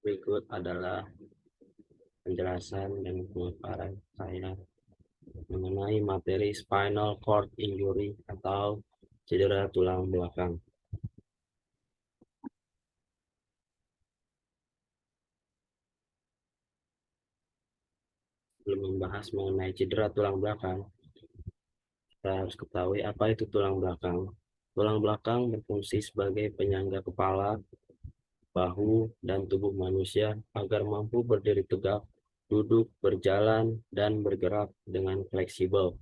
Berikut adalah penjelasan dan pemaparan saya mengenai materi spinal cord injury atau cedera tulang belakang. Sebelum membahas mengenai cedera tulang belakang, kita harus ketahui apa itu tulang belakang. Tulang belakang berfungsi sebagai penyangga kepala, bahu, dan tubuh manusia agar mampu berdiri tegak, duduk, berjalan, dan bergerak dengan fleksibel.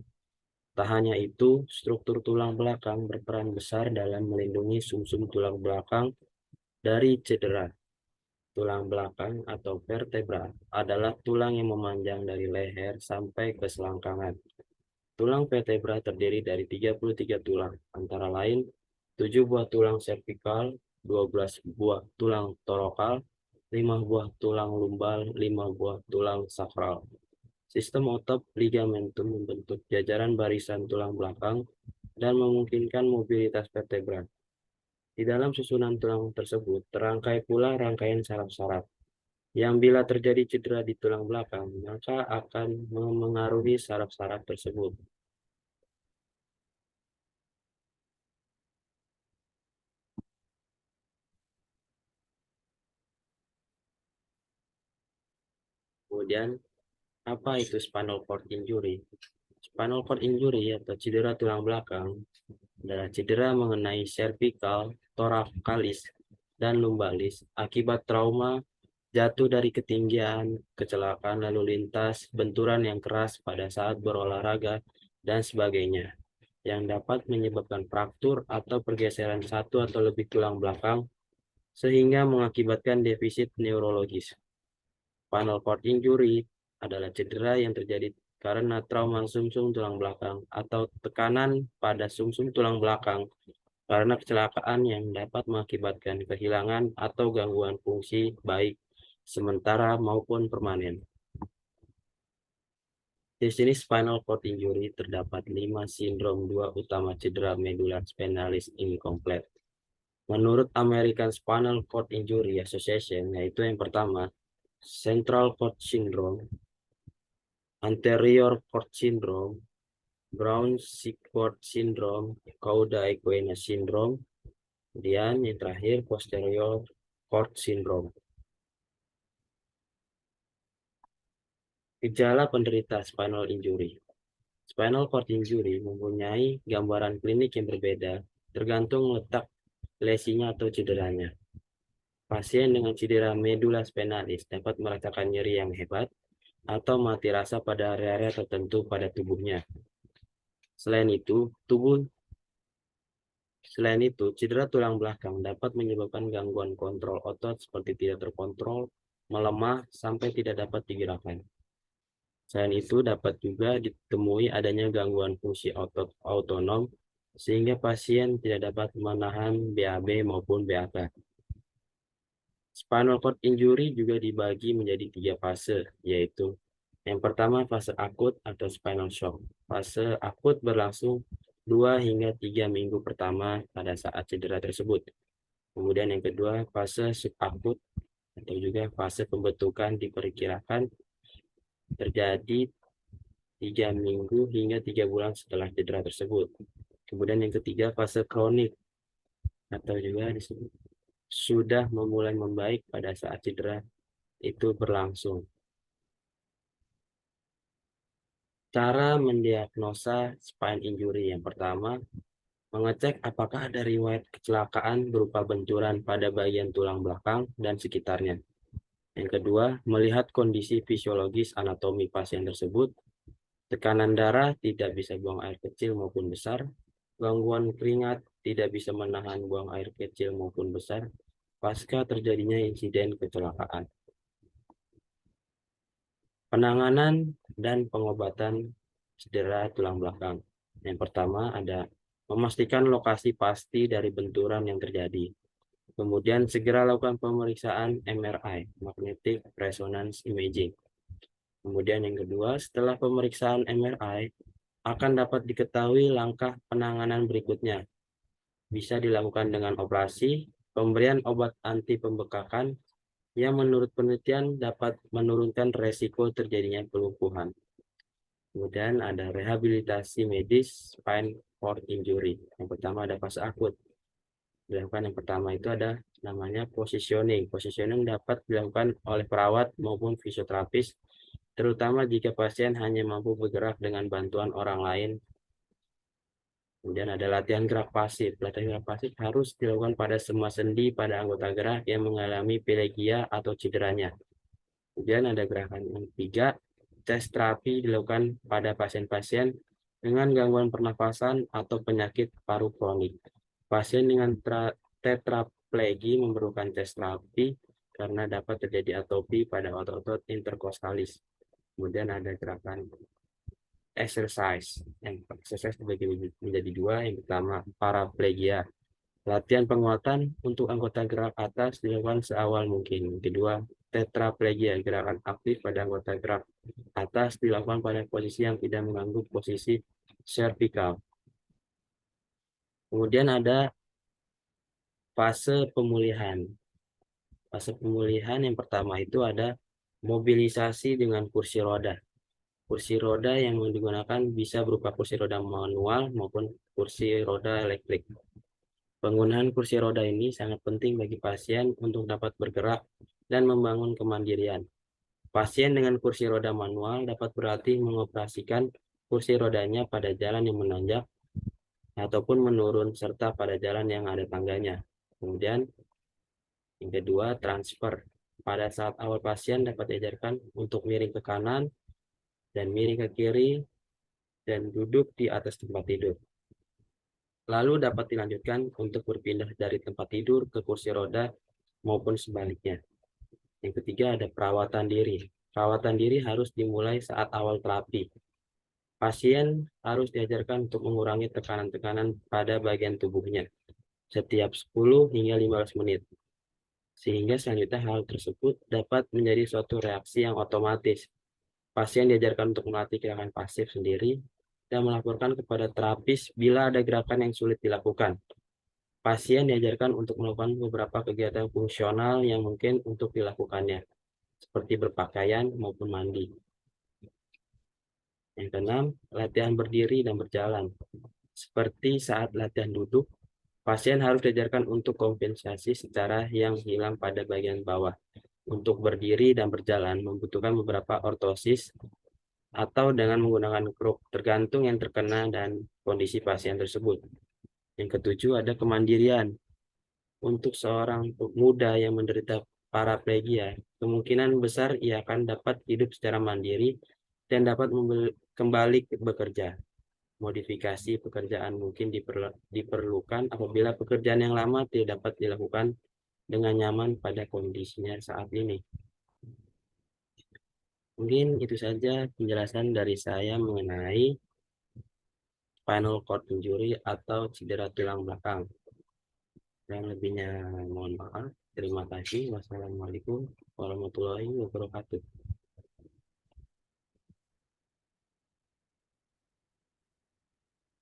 Tak hanya itu, struktur tulang belakang berperan besar dalam melindungi sumsum tulang belakang dari cedera. Tulang belakang atau vertebra adalah tulang yang memanjang dari leher sampai ke selangkangan. Tulang vertebra terdiri dari 33 tulang, antara lain 7 buah tulang servikal, 12 buah tulang torokal, 5 buah tulang lumbal, 5 buah tulang sakral. Sistem otot ligamentum membentuk jajaran barisan tulang belakang dan memungkinkan mobilitas vertebra. Di dalam susunan tulang tersebut terangkai pula rangkaian saraf-saraf yang bila terjadi cedera di tulang belakang, maka akan memengaruhi saraf-saraf tersebut. Kemudian, apa itu spinal cord injury? Spinal cord injury atau cedera tulang belakang adalah cedera mengenai cervical, thoracalis, dan lumbalis akibat trauma, jatuh dari ketinggian, kecelakaan lalu lintas, benturan yang keras pada saat berolahraga, dan sebagainya, yang dapat menyebabkan fraktur atau pergeseran satu atau lebih tulang belakang, sehingga mengakibatkan defisit neurologis. Spinal cord injury adalah cedera yang terjadi karena trauma sumsum tulang belakang atau tekanan pada sumsum tulang belakang karena kecelakaan yang dapat mengakibatkan kehilangan atau gangguan fungsi baik sementara maupun permanen. Di sini spinal cord injury terdapat 5 sindrom 2 utama cedera medular spinalis incomplete. Menurut American Spinal Cord Injury Association, yaitu yang pertama, Central Cord Syndrome, Anterior Cord Syndrome, Brown-Sequard Syndrome, Cauda Equina Syndrome, kemudian yang terakhir Posterior Cord Syndrome. Gejala penderita spinal injury. Spinal cord injury mempunyai gambaran klinik yang berbeda tergantung letak lesinya atau cederanya. Pasien dengan cedera medula spinalis dapat merasakan nyeri yang hebat atau mati rasa pada area-area tertentu pada tubuhnya. Selain itu, cedera tulang belakang dapat menyebabkan gangguan kontrol otot seperti tidak terkontrol, melemah, sampai tidak dapat digerakkan. Selain itu, dapat juga ditemui adanya gangguan fungsi otot autonom, sehingga pasien tidak dapat menahan BAB maupun BAK. Spinal cord injury juga dibagi menjadi 3 fase, yaitu yang pertama fase akut atau spinal shock. Fase akut berlangsung 2 hingga 3 minggu pertama pada saat cedera tersebut. Kemudian yang kedua fase subakut atau juga fase pembentukan diperkirakan terjadi 3 minggu hingga 3 bulan setelah cedera tersebut. Kemudian yang ketiga fase kronik atau juga disebut sudah memulai membaik pada saat cedera itu berlangsung. Cara mendiagnosa spine injury yang pertama, mengecek apakah ada riwayat kecelakaan berupa benturan pada bagian tulang belakang dan sekitarnya. Yang kedua, melihat kondisi fisiologis anatomi pasien tersebut, tekanan darah, tidak bisa buang air kecil maupun besar, gangguan keringat, tidak bisa menahan buang air kecil maupun besar, pasca terjadinya insiden kecelakaan. Penanganan dan pengobatan cedera tulang belakang. Yang pertama ada memastikan lokasi pasti dari benturan yang terjadi. Kemudian segera lakukan pemeriksaan MRI, Magnetic Resonance Imaging. Kemudian yang kedua, setelah pemeriksaan MRI, akan dapat diketahui langkah penanganan berikutnya. Bisa dilakukan dengan operasi, pemberian obat anti pembekakan, yang menurut penelitian dapat menurunkan resiko terjadinya kelumpuhan. Kemudian ada rehabilitasi medis spine cord injury. Yang pertama ada fase akut. Dilakukan yang pertama itu ada namanya positioning. Positioning dapat dilakukan oleh perawat maupun fisioterapis, terutama jika pasien hanya mampu bergerak dengan bantuan orang lain. Kemudian ada latihan gerak pasif. Latihan gerak pasif harus dilakukan pada semua sendi pada anggota gerak yang mengalami plegia atau cederanya. Kemudian ada gerakan yang ketiga, tes terapi dilakukan pada pasien-pasien dengan gangguan pernafasan atau penyakit paru kronik. Pasien dengan tetraplegi memerlukan tes terapi karena dapat terjadi atopi pada otot-otot interkostalis. Kemudian ada gerakan exercise. Yang exercise dibagi menjadi dua. Yang pertama, paraplegia. Latihan penguatan untuk anggota gerak atas dilakukan seawal mungkin. Kedua, tetraplegia, gerakan aktif pada anggota gerak atas dilakukan pada posisi yang tidak mengganggu posisi servikal. Kemudian ada fase pemulihan. Fase pemulihan yang pertama itu ada mobilisasi dengan kursi roda. Kursi roda yang digunakan bisa berupa kursi roda manual maupun kursi roda elektrik. Penggunaan kursi roda ini sangat penting bagi pasien untuk dapat bergerak dan membangun kemandirian. Pasien dengan kursi roda manual dapat berlatih mengoperasikan kursi rodanya pada jalan yang menanjak ataupun menurun serta pada jalan yang ada tangganya. Kemudian yang kedua, transfer. Pada saat awal pasien dapat diajarkan untuk miring ke kanan dan miring ke kiri dan duduk di atas tempat tidur. Lalu dapat dilanjutkan untuk berpindah dari tempat tidur ke kursi roda maupun sebaliknya. Yang ketiga ada perawatan diri. Perawatan diri harus dimulai saat awal terapi. Pasien harus diajarkan untuk mengurangi tekanan-tekanan pada bagian tubuhnya setiap 10 hingga 15 menit. Sehingga selanjutnya hal tersebut dapat menjadi suatu reaksi yang otomatis. Pasien diajarkan untuk melatih gerakan pasif sendiri dan melaporkan kepada terapis bila ada gerakan yang sulit dilakukan. Pasien diajarkan untuk melakukan beberapa kegiatan fungsional yang mungkin untuk dilakukannya, seperti berpakaian maupun mandi. Yang keenam, latihan berdiri dan berjalan. Seperti saat latihan duduk, pasien harus diajarkan untuk kompensasi secara yang hilang pada bagian bawah. Untuk berdiri dan berjalan membutuhkan beberapa ortosis atau dengan menggunakan kruk, tergantung yang terkena dan kondisi pasien tersebut. Yang ketujuh ada kemandirian. Untuk seorang muda yang menderita paraplegia, kemungkinan besar ia akan dapat hidup secara mandiri dan dapat kembali bekerja. Modifikasi pekerjaan mungkin diperlukan apabila pekerjaan yang lama tidak dapat dilakukan dengan nyaman pada kondisinya saat ini. Mungkin itu saja penjelasan dari saya mengenai spinal cord injury atau cedera tulang belakang. Yang lebihnya mohon maaf. Terima kasih. Wassalamualaikum warahmatullahi wabarakatuh.